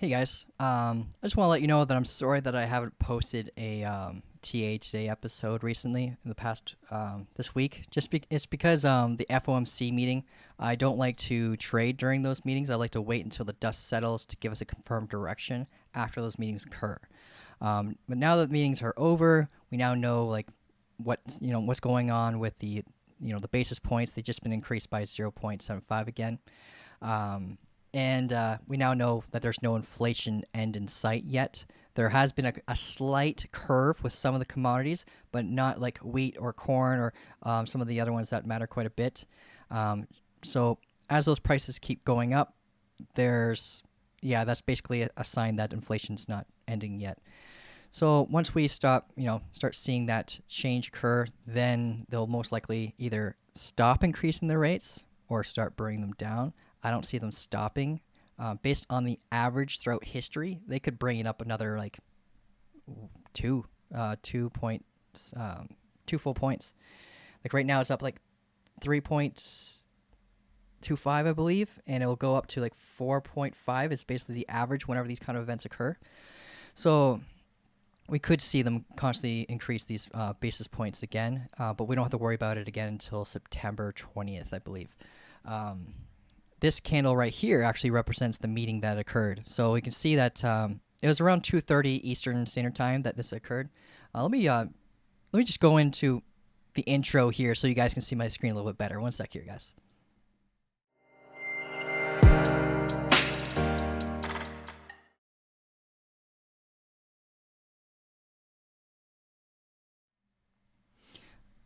Hey guys, I just want to let you know that I'm sorry that I haven't posted a TA Today episode recently in the past this week. It's because the FOMC meeting. I don't like to trade during those meetings. I like to wait until the dust settles to give us a confirmed direction after those meetings occur. But now that the meetings are over, we now know what's going on with the basis points. They've just been increased by 0.75 again. And we now know that there's no inflation end in sight yet. There has been a slight curve with some of the commodities, but not like wheat or corn or some of the other ones that matter quite a bit. So as those prices keep going up, that's basically a sign that inflation's not ending yet. So once we start seeing that change occur, then they'll most likely either stop increasing their rates or start bringing them down. I don't see them stopping. Based on the average throughout history, they could bring it up another like two points, 2 full points. Like right now, it's up like 3.25, I believe, and it will go up to like 4.5. It's basically the average whenever these kind of events occur. So we could see them constantly increase these basis points again, but we don't have to worry about it again until September 20th, I believe. This candle right here actually represents the meeting that occurred. So we can see that it was around 2:30 Eastern Standard Time that this occurred. Let me just go into the intro here so you guys can see my screen a little bit better. One sec here, guys.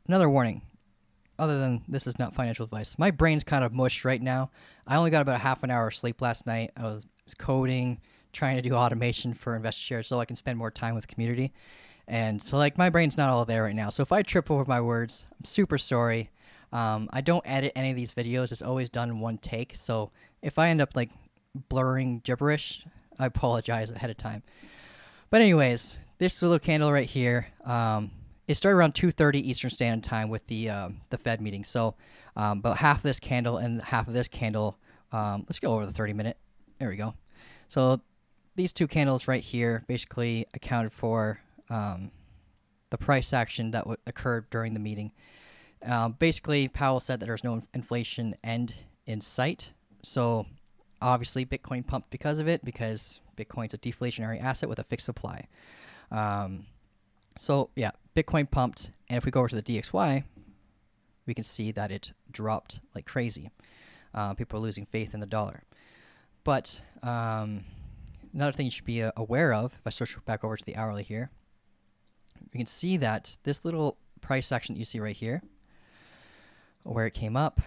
Another warning. Other than this is not financial advice. My brain's kind of mush right now. I only got about half an hour of sleep last night. I was coding, trying to do automation for InvestShare so I can spend more time with the community. And so like my brain's not all there right now. So if I trip over my words, I'm super sorry. I don't edit any of these videos. It's always done in one take. So if I end up like blurring gibberish, I apologize ahead of time. But anyways, this little candle right here, it started around 2:30 Eastern Standard Time with the Fed meeting. So about half of this candle and half of this candle. Let's go over the 30-minute. There we go. So these two candles right here basically accounted for the price action that occurred during the meeting. Basically, Powell said that there's no inflation end in sight. So obviously, Bitcoin pumped because of it, because Bitcoin's a deflationary asset with a fixed supply. So yeah, Bitcoin pumped, and if we go over to the DXY, we can see that it dropped like crazy. People are losing faith in the dollar. But another thing you should be aware of, if I switch back over to the hourly here, we can see that this little price action that you see right here, where it came up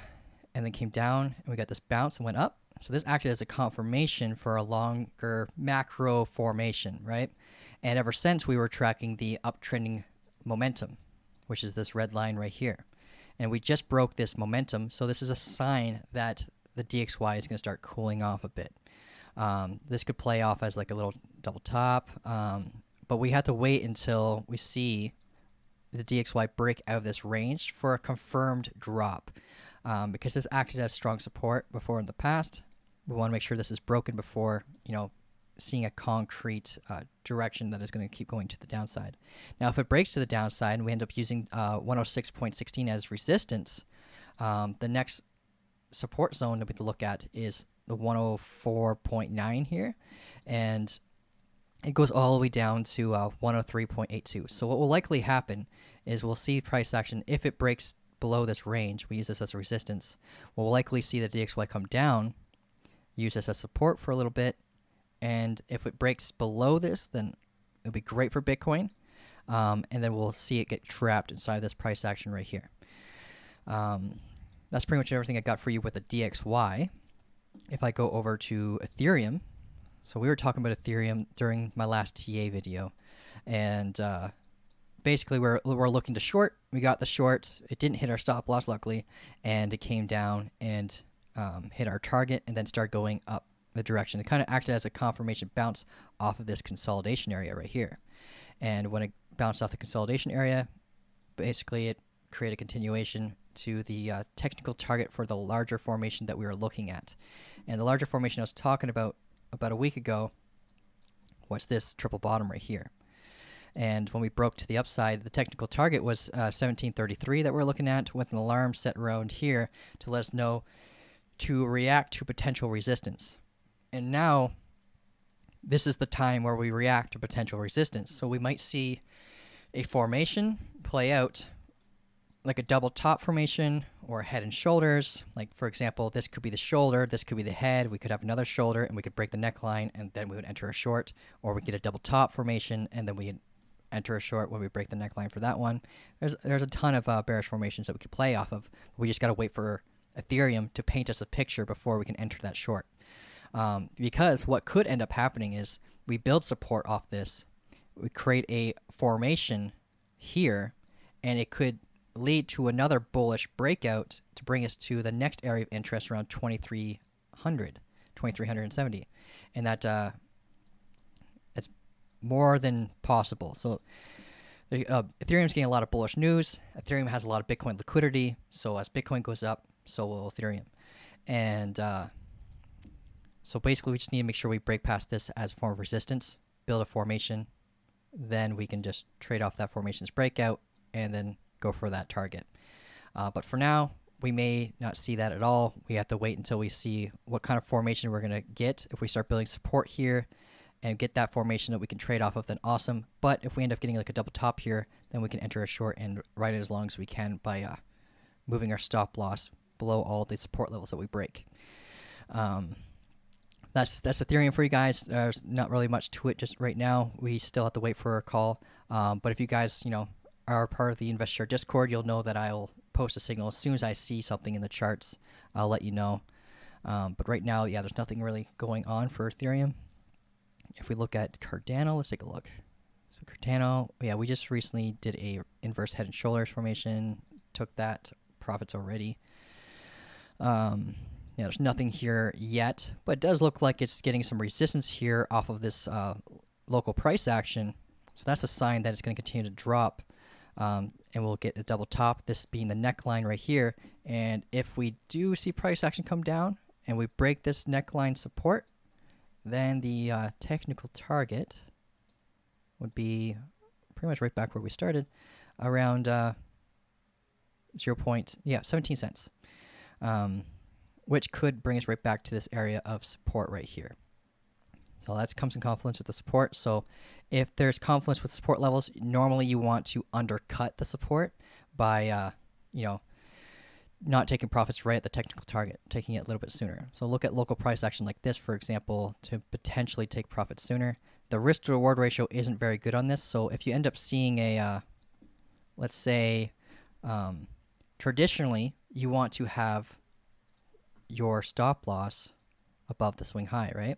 and then came down, and we got this bounce and went up. So this acted as a confirmation for a longer macro formation, right? And ever since, we were tracking the uptrending momentum, which is this red line right here. And we just broke this momentum, so this is a sign that the DXY is going to start cooling off a bit. This could play off as like a little double top, but we have to wait until we see the DXY break out of this range for a confirmed drop. Because this acted as strong support before in the past, we want to make sure this is broken before, seeing a concrete direction that is going to keep going to the downside. Now, if it breaks to the downside and we end up using 106.16 as resistance, the next support zone that we have to look at is the 104.9 here, and it goes all the way down to 103.82. So what will likely happen is we'll see price action if it breaks below this range. We use this as a resistance. We'll likely see the DXY come down, use this as support for a little bit, and if it breaks below this, then it'll be great for Bitcoin, and then we'll see it get trapped inside this price action right here. That's pretty much everything I got for you with the DXY. If I go over to Ethereum, so we were talking about Ethereum during my last TA video, and basically we're looking to short. We got the short. It didn't hit our stop loss, luckily, and it came down and hit our target and then started going up the direction. It kind of acted as a confirmation bounce off of this consolidation area right here. And when it bounced off the consolidation area, basically it created a continuation to the technical target for the larger formation that we were looking at. And the larger formation I was talking about a week ago what's this triple bottom right here. And when we broke to the upside, the technical target was 1733 that we're looking at, with an alarm set around here to let us know to react to potential resistance. And now this is the time where we react to potential resistance. So we might see a formation play out like a double top formation or head and shoulders. Like, for example, this could be the shoulder, this could be the head, we could have another shoulder, and we could break the neckline, and then we would enter a short. Or we get a double top formation, and then we enter a short when we break the neckline for that one. There's a ton of bearish formations that we could play off of. We just got to wait for Ethereum to paint us a picture before we can enter that short. Because what could end up happening is we build support off this, we create a formation here, and it could lead to another bullish breakout to bring us to the next area of interest around 2370. And that's more than possible. So Ethereum's getting a lot of bullish news. Ethereum has a lot of Bitcoin liquidity. So as Bitcoin goes up, so will Ethereum. And so basically we just need to make sure we break past this as a form of resistance, build a formation, then we can just trade off that formation's breakout and then go for that target. But for now, we may not see that at all. We have to wait until we see what kind of formation we're going to get. If we start building support here and get that formation that we can trade off of, then awesome. But if we end up getting like a double top here, then we can enter a short and ride it as long as we can by moving our stop loss below all the support levels that we break. That's Ethereum for you guys. There's not really much to it just right now. We still have to wait for a call. But if you guys, are part of the Investor Discord, you'll know that I'll post a signal as soon as I see something in the charts. I'll let you know. But right now, yeah, there's nothing really going on for Ethereum. If we look at Cardano, let's take a look. So Cardano, yeah, we just recently did a inverse head and shoulders formation. Took that profits already. Yeah, there's nothing here yet, but it does look like it's getting some resistance here off of this local price action. So that's a sign that it's going to continue to drop. And we'll get a double top, this being the neckline right here. And if we do see price action come down and we break this neckline support, then the technical target would be pretty much right back where we started, around 17 cents, which could bring us right back to this area of support right here. So that comes in confluence with the support. So if there's confluence with support levels, normally you want to undercut the support by, not taking profits right at the technical target, taking it a little bit sooner. So look at local price action like this, for example, to potentially take profits sooner. The risk to reward ratio isn't very good on this. So if you end up seeing a, let's say, traditionally you want to have your stop loss above the swing high, right?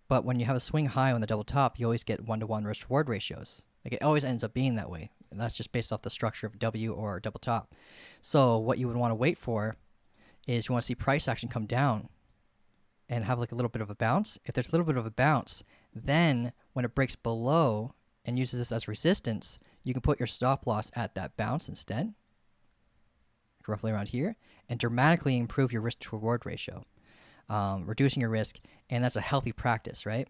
But when you have a swing high on the double top, you always get 1-to-1 risk reward ratios. Like, it always ends up being that way. And that's just based off the structure of W or double top. So what you would want to wait for is you want to see price action come down and have like a little bit of a bounce. If there's a little bit of a bounce, then when it breaks below and uses this as resistance, you can put your stop loss at that bounce instead, roughly around here, and dramatically improve your risk to reward ratio. Reducing your risk, and that's a healthy practice, right?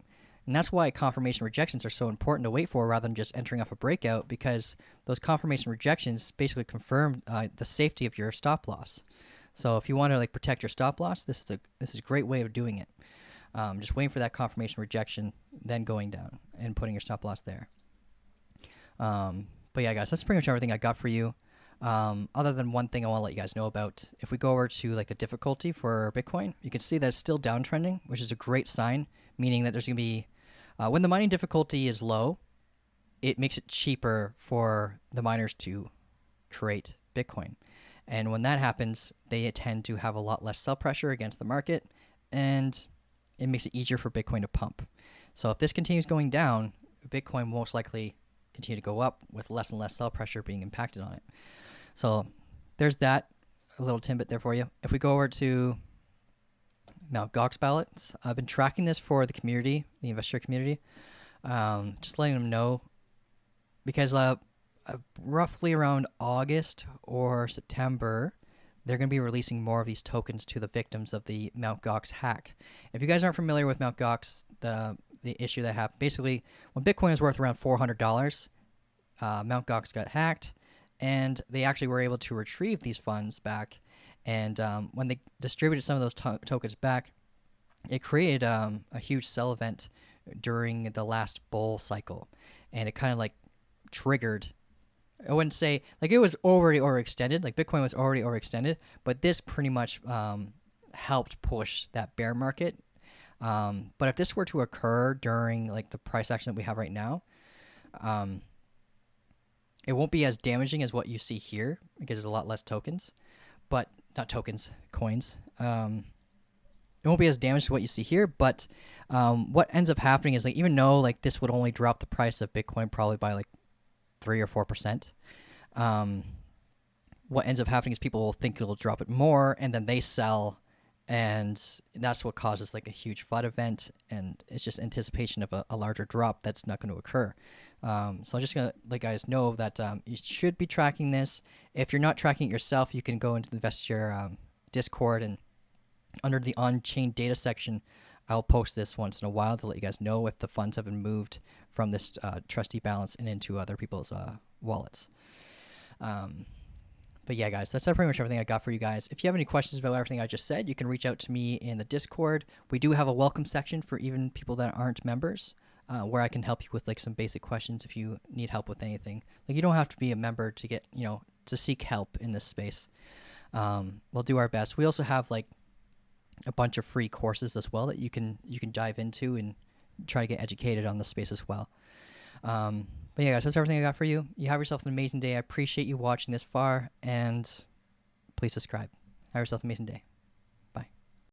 And that's why confirmation rejections are so important to wait for rather than just entering off a breakout, because those confirmation rejections basically confirm the safety of your stop loss. So if you want to like protect your stop loss, this is a great way of doing it. Just waiting for that confirmation rejection, then going down and putting your stop loss there. But yeah, guys, that's pretty much everything I got for you. Other than one thing I want to let you guys know about, if we go over to like the difficulty for Bitcoin, you can see that it's still downtrending, which is a great sign, meaning that there's going to be, when the mining difficulty is low, it makes it cheaper for the miners to create Bitcoin. And when that happens, they tend to have a lot less sell pressure against the market, and it makes it easier for Bitcoin to pump. So if this continues going down, Bitcoin will most likely continue to go up with less and less sell pressure being impacted on it. So there's that, a little tidbit there for you. If we go over to Mt. Gox ballots, I've been tracking this for the community, the investor community, just letting them know, because roughly around August or September, they're going to be releasing more of these tokens to the victims of the Mt. Gox hack. If you guys aren't familiar with Mt. Gox, the the issue that happened. Basically, when Bitcoin was worth around $400, Mt. Gox got hacked, and they actually were able to retrieve these funds back. And when they distributed some of those tokens back, it created a huge sell event during the last bull cycle, and it kind of like triggered. I wouldn't say like it was already overextended, like Bitcoin was already overextended, but this pretty much helped push that bear market. But if this were to occur during like the price action that we have right now, it won't be as damaging as what you see here because there's a lot less tokens, but not tokens, coins. It won't be as damaged to what you see here, but what ends up happening is like even though like this would only drop the price of Bitcoin probably by like 3 or 4%, what ends up happening is people will think it'll drop it more, and then they sell, and that's what causes like a huge FUD event, and it's just anticipation of a larger drop that's not going to occur. So I'm just gonna let guys know that you should be tracking this. If you're not tracking it yourself, you can go into the Vestiaire Discord, and under the on-chain data section, I'll post this once in a while to let you guys know if the funds have been moved from this trustee balance and into other people's wallets. But yeah, guys, that's pretty much everything I got for you guys. If you have any questions about everything I just said, you can reach out to me in the Discord. We do have a welcome section for even people that aren't members, where I can help you with like some basic questions if you need help with anything. Like you don't have to be a member to get, to seek help in this space. We'll do our best. We also have like a bunch of free courses as well that you can dive into and try to get educated on the space as well. But yeah, guys, that's everything I got for you. You have yourself an amazing day. I appreciate you watching this far, and please subscribe. Have yourself an amazing day.